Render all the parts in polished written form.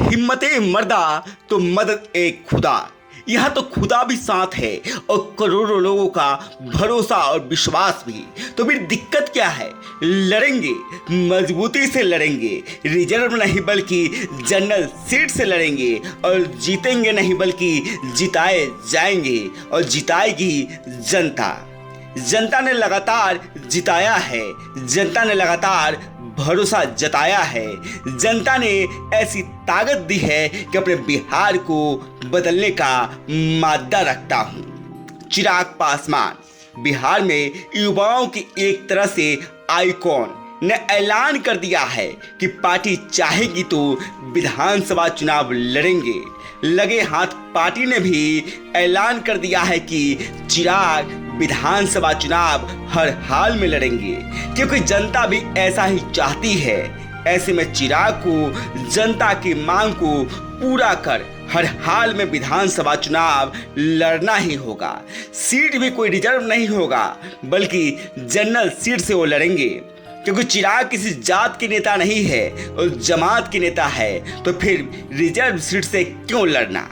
हिम्मते मर्दा तो मदद एक खुदा। यहाँ तो खुदा भी साथ है और करोड़ों लोगों का भरोसा और विश्वास भी। तो फिर दिक्कत क्या है? लड़ेंगे, मजबूती से लड़ेंगे, रिजर्व नहीं बल्कि जनरल सीट से लड़ेंगे और जीतेंगे नहीं बल्कि जिताए जाएंगे और जिताएगी जनता। जनता ने लगातार जिताया है, जनता ने लगातार भरोसा जताया है, जनता ने ऐसी ताकत दी है कि अपने बिहार को बदलने का मादा रखता हूँ। चिराग पासवान बिहार में युवाओं की एक तरह से आइकॉन ने ऐलान कर दिया है कि पार्टी चाहेगी तो विधानसभा चुनाव लड़ेंगे। लगे हाथ पार्टी ने भी ऐलान कर दिया है कि चिराग विधानसभा चुनाव हर हाल में लड़ेंगे, क्योंकि जनता भी ऐसा ही चाहती है। ऐसे में चिराग को जनता की मांग को पूरा कर हर हाल में विधानसभा चुनाव लड़ना ही होगा। सीट भी कोई रिजर्व नहीं होगा बल्कि जनरल सीट से वो लड़ेंगे, क्योंकि चिराग किसी जात के नेता नहीं है और जमात के नेता है, तो फिर रिजर्व सीट से क्यों लड़ना?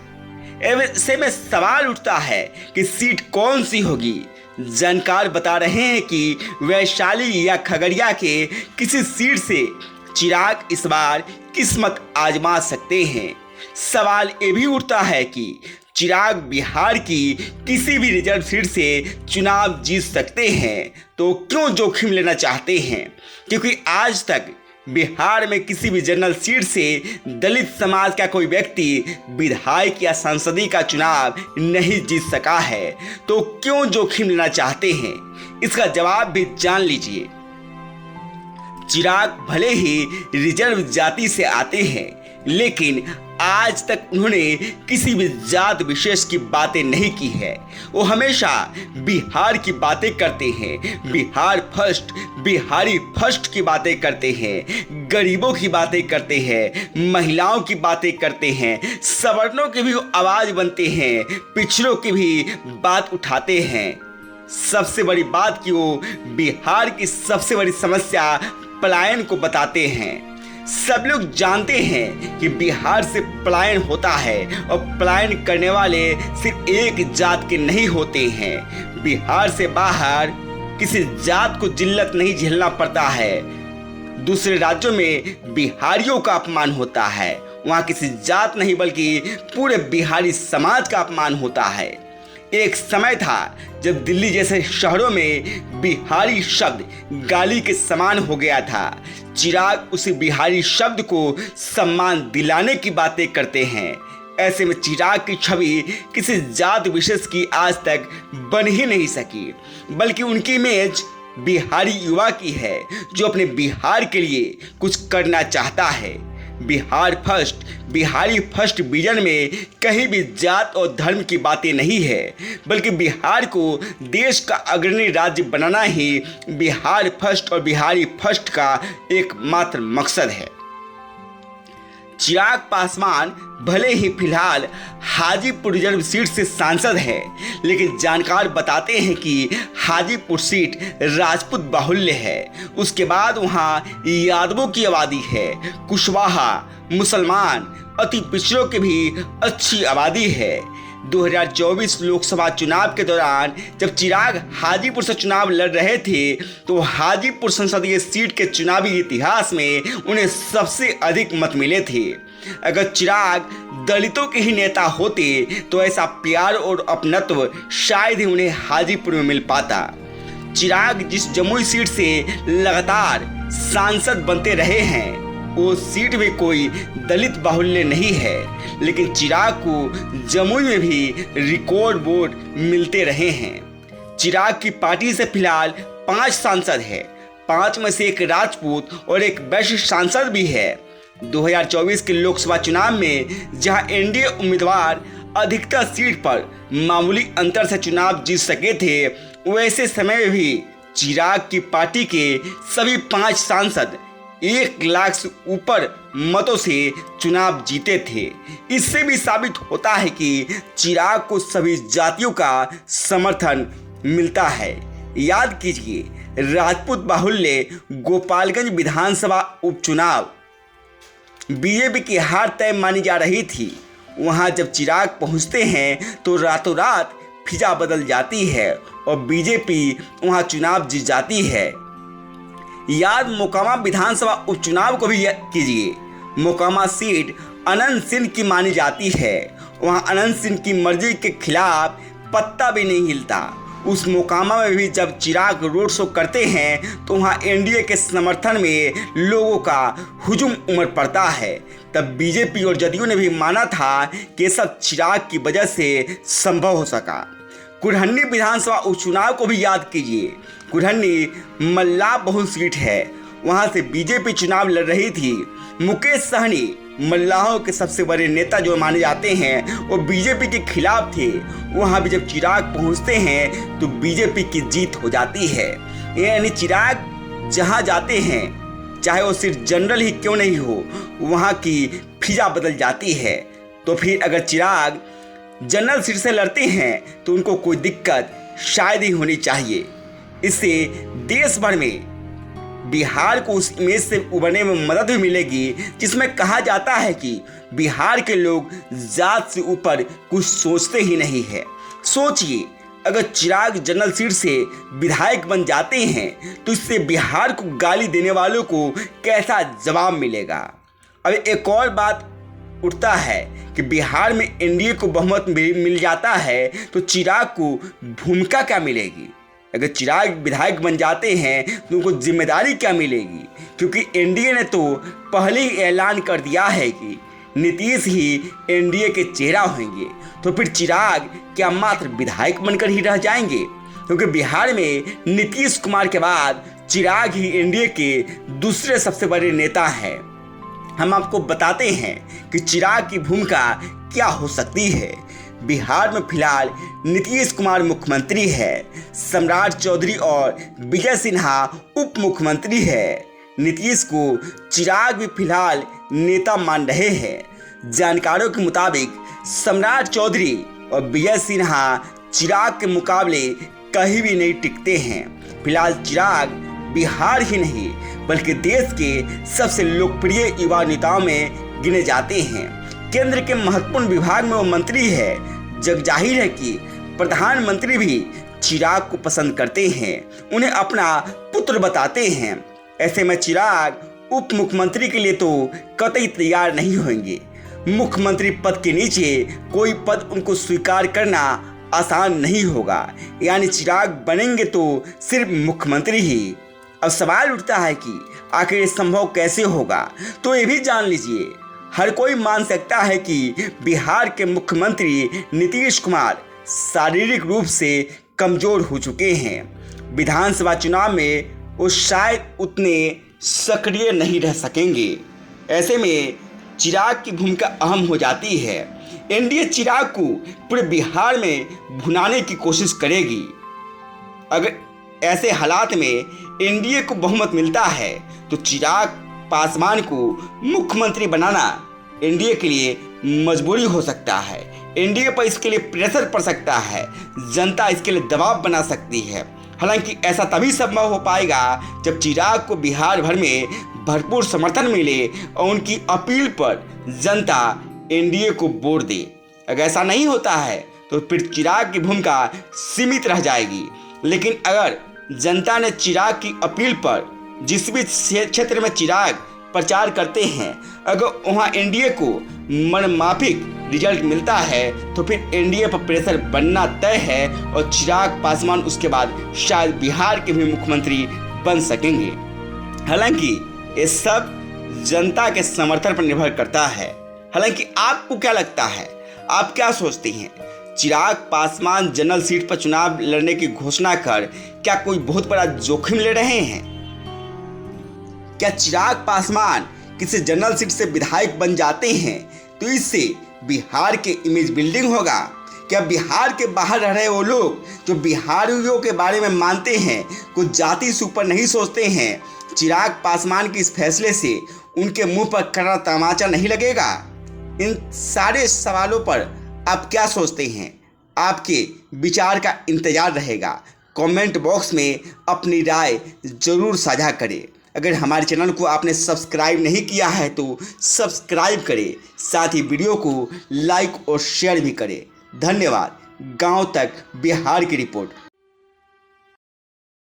ऐसे में सवाल उठता है कि सीट कौन सी होगी। जानकार बता रहे हैं कि वैशाली या खगड़िया के किसी सीट से चिराग इस बार किस्मत आजमा सकते हैं। सवाल ये भी उठता है कि चिराग बिहार की किसी भी रिजर्व सीट से चुनाव जीत सकते हैं, तो क्यों जोखिम लेना चाहते हैं? क्योंकि आज तक बिहार में किसी भी जनरल सीट से दलित समाज का कोई व्यक्ति विधायक या सांसदी का चुनाव नहीं जीत सका है, तो क्यों जोखिम लेना चाहते हैं? इसका जवाब भी जान लीजिए। चिराग भले ही रिजर्व जाति से आते हैं, लेकिन आज तक उन्होंने किसी भी जात विशेष की बातें नहीं की है। वो हमेशा बिहार की बातें करते हैं, बिहार फर्स्ट, बिहारी फर्स्ट की बातें करते हैं, गरीबों की बातें करते हैं, महिलाओं की बातें करते हैं, सवर्णों की भी आवाज़ बनते हैं, पिछड़ों की भी बात उठाते हैं। सबसे बड़ी बात कि वो बिहार की सबसे बड़ी समस्या पलायन को बताते हैं। सब लोग जानते हैं कि बिहार से पलायन होता है और पलायन करने वाले सिर्फ एक जात के नहीं होते हैं। बिहार से बाहर किसी जात को जिल्लत नहीं झेलना पड़ता है। दूसरे राज्यों में बिहारियों का अपमान होता है, वहाँ किसी जात नहीं बल्कि पूरे बिहारी समाज का अपमान होता है। एक समय था जब दिल्ली जैसे शहरों में बिहारी शब्द गाली के समान हो गया था। चिराग उसी बिहारी शब्द को सम्मान दिलाने की बातें करते हैं। ऐसे में चिराग की छवि किसी जात विशेष की आज तक बन ही नहीं सकी, बल्कि उनकी इमेज बिहारी युवा की है जो अपने बिहार के लिए कुछ करना चाहता है। Bihar first, Bihari first vision में कहीं भी जात और धर्म की बातें नहीं है, बल्कि बिहार को देश का अग्रणी राज्य बनाना ही बिहार फर्स्ट और बिहारी फर्स्ट का एकमात्र मकसद है। चिराग पासवान भले ही फिलहाल हाजीपुर रिजर्व सीट से सांसद है, लेकिन जानकार बताते हैं कि हाजीपुर सीट राजपूत बाहुल्य है। उसके बाद वहाँ यादवों की आबादी है, कुशवाहा, मुसलमान, अति पिछड़ों की भी अच्छी आबादी है। 2024 लोकसभा चुनाव के दौरान जब चिराग हाजीपुर से चुनाव लड़ रहे थे, तो हाजीपुर संसदीय सीट के चुनावी इतिहास में उन्हें सबसे अधिक मत मिले थे। अगर चिराग दलितों के ही नेता होते तो ऐसा प्यार और अपनत्व शायद ही उन्हें हाजीपुर में मिल पाता। चिराग जिस जमुई सीट से लगातार सांसद बनते रहे हैं, वो सीट में कोई दलित बाहुल्य नहीं है, लेकिन चिराग को जमुई में भी रिकॉर्ड वोट मिलते रहे हैं। चिराग की पार्टी से फिलहाल 5 सांसद है, 5 में से एक राजपूत और एक वैश्य सांसद भी है। 2024 के लोकसभा चुनाव में जहां एनडीए उम्मीदवार अधिकतर सीट पर मामूली अंतर से चुनाव जीत सके थे, वैसे समय में भी चिराग की पार्टी के सभी 5 सांसद 1 लाख से ऊपर मतों से चुनाव जीते थे। इससे भी साबित होता है कि चिराग को सभी जातियों का समर्थन मिलता है। याद कीजिए, राजपूत बाहुल्य गोपालगंज विधानसभा उपचुनाव बीजेपी की हार तय मानी जा रही थी। वहां जब चिराग पहुंचते हैं तो रातों रात फिजा बदल जाती है और बीजेपी वहां चुनाव जीत जाती है। याद मोकामा विधानसभा उपचुनाव को भी कीजिए। मोकामा सीट अनंत सिंह की मानी जाती है। वहां अनंत सिंह की मर्जी के खिलाफ पत्ता भी नहीं हिलता। उस मोकामा में भी जब चिराग रोड शो करते हैं तो वहाँ एनडीए के समर्थन में लोगों का हुजूम उमड़ पड़ता है। तब बीजेपी और जदयू ने भी माना था कि ये सब चिराग की वजह से संभव हो सका। कुरहन्नी विधानसभा उपचुनाव को भी याद कीजिए। कुरहन्नी मल्ला बहुल सीट है। वहाँ से बीजेपी चुनाव लड़ रही थी। मुकेश सहनी मल्लाहों के सबसे बड़े नेता जो माने जाते हैं वो बीजेपी के खिलाफ थे। वहाँ भी जब चिराग पहुँचते हैं तो बीजेपी की जीत हो जाती है। यानी चिराग जहाँ जाते हैं, चाहे वो सिर्फ जनरल ही क्यों नहीं हो, वहाँ की फिजा बदल जाती है। तो फिर अगर चिराग जनरल सीट से लड़ते हैं तो उनको कोई दिक्कत शायद ही होनी चाहिए। इससे देश भर में बिहार को उस इमेज से उभरने में मदद भी मिलेगी जिसमें कहा जाता है कि बिहार के लोग जात से ऊपर कुछ सोचते ही नहीं है। सोचिए, अगर चिराग जनरल सीट से विधायक बन जाते हैं तो इससे बिहार को गाली देने वालों को कैसा जवाब मिलेगा। अब एक और बात उठता है कि बिहार में एनडीए को बहुमत मिल जाता है तो चिराग को भूमिका क्या मिलेगी। अगर चिराग विधायक बन जाते हैं तो उनको जिम्मेदारी क्या मिलेगी, क्योंकि एनडीए ने तो पहले ही ऐलान कर दिया है कि नीतीश ही एनडीए के चेहरा होंगे। तो फिर चिराग क्या मात्र विधायक बनकर ही रह जाएंगे, क्योंकि बिहार में नीतीश कुमार के बाद चिराग ही एनडीए के दूसरे सबसे बड़े नेता हैं। हम आपको बताते हैं कि चिराग की भूमिका क्या हो सकती है। बिहार में फिलहाल नीतीश कुमार मुख्यमंत्री है, सम्राट चौधरी और विजय सिन्हा उप मुख्यमंत्री है। नीतीश को चिराग भी फिलहाल नेता मान रहे हैं। जानकारों के मुताबिक सम्राट चौधरी और विजय सिन्हा चिराग के मुकाबले कहीं भी नहीं टिकते हैं। फिलहाल चिराग बिहार ही नहीं बल्कि देश के सबसे लोकप्रिय युवा नेताओं में गिने जाते हैं। केंद्र के महत्वपूर्ण विभाग में वो मंत्री है। जग जाहिर है कि प्रधानमंत्री भी चिराग को पसंद करते हैं, उन्हें अपना पुत्र बताते हैं। ऐसे में चिराग उप मुख्यमंत्री के लिए तो कतई तैयार नहीं होंगे। मुख्यमंत्री पद के नीचे कोई पद उनको स्वीकार करना आसान नहीं होगा। यानी चिराग बनेंगे तो सिर्फ मुख्यमंत्री ही। अब सवाल उठता है कि आखिर ये संभव कैसे होगा। तो ये भी जान लीजिए, हर कोई मान सकता है कि बिहार के मुख्यमंत्री नीतीश कुमार शारीरिक रूप से कमजोर हो चुके हैं। विधानसभा चुनाव में वो शायद उतने सक्रिय नहीं रह सकेंगे। ऐसे में चिराग की भूमिका अहम हो जाती है। एनडीए चिराग को पूरे बिहार में भुनाने की कोशिश करेगी। अगर ऐसे हालात में एनडीए को बहुमत मिलता है तो चिराग पासवान को मुख्यमंत्री बनाना एनडीए के लिए मजबूरी हो सकता है। एनडीए पर इसके लिए प्रेशर पड़ सकता है, जनता इसके लिए दबाव बना सकती है। हालांकि ऐसा तभी संभव हो पाएगा जब चिराग को बिहार भर में भरपूर समर्थन मिले और उनकी अपील पर जनता एनडीए को वोट दे। अगर ऐसा नहीं होता है तो फिर चिराग की भूमिका सीमित रह जाएगी। लेकिन अगर जनता ने चिराग की अपील पर जिस भी क्षेत्र में चिराग प्रचार करते हैं, अगर वहाँ एनडीए को मनमाफिक रिजल्ट मिलता है तो फिर एनडीए पर प्रेशर बनना तय है और चिराग पासवान उसके बाद शायद बिहार के भी मुख्यमंत्री बन सकेंगे। हालांकि ये सब जनता के समर्थन पर निर्भर करता है। हालांकि आपको क्या लगता है, आप क्या सोचते हैं? चिराग पासवान जनरल सीट पर चुनाव लड़ने की घोषणा कर क्या कोई बहुत बड़ा जोखिम ले रहे हैं? क्या चिराग पासवान किसी जनरल सीट से विधायक बन जाते हैं तो इससे बिहार के इमेज बिल्डिंग होगा? क्या बिहार के बाहर रह रहे वो लोग जो बिहारियों के बारे में मानते हैं, कुछ जाति से ऊपर नहीं सोचते हैं, चिराग पासवान के इस फैसले से उनके मुंह पर कड़ा तमाचा नहीं लगेगा? इन सारे सवालों पर आप क्या सोचते हैं? आपके विचार का इंतजार रहेगा। कमेंट बॉक्स में अपनी राय जरूर साझा करें। अगर हमारे चैनल को आपने सब्सक्राइब नहीं किया है तो सब्सक्राइब करें, साथ ही वीडियो को लाइक और शेयर भी करें। धन्यवाद। गांव तक बिहार की रिपोर्ट।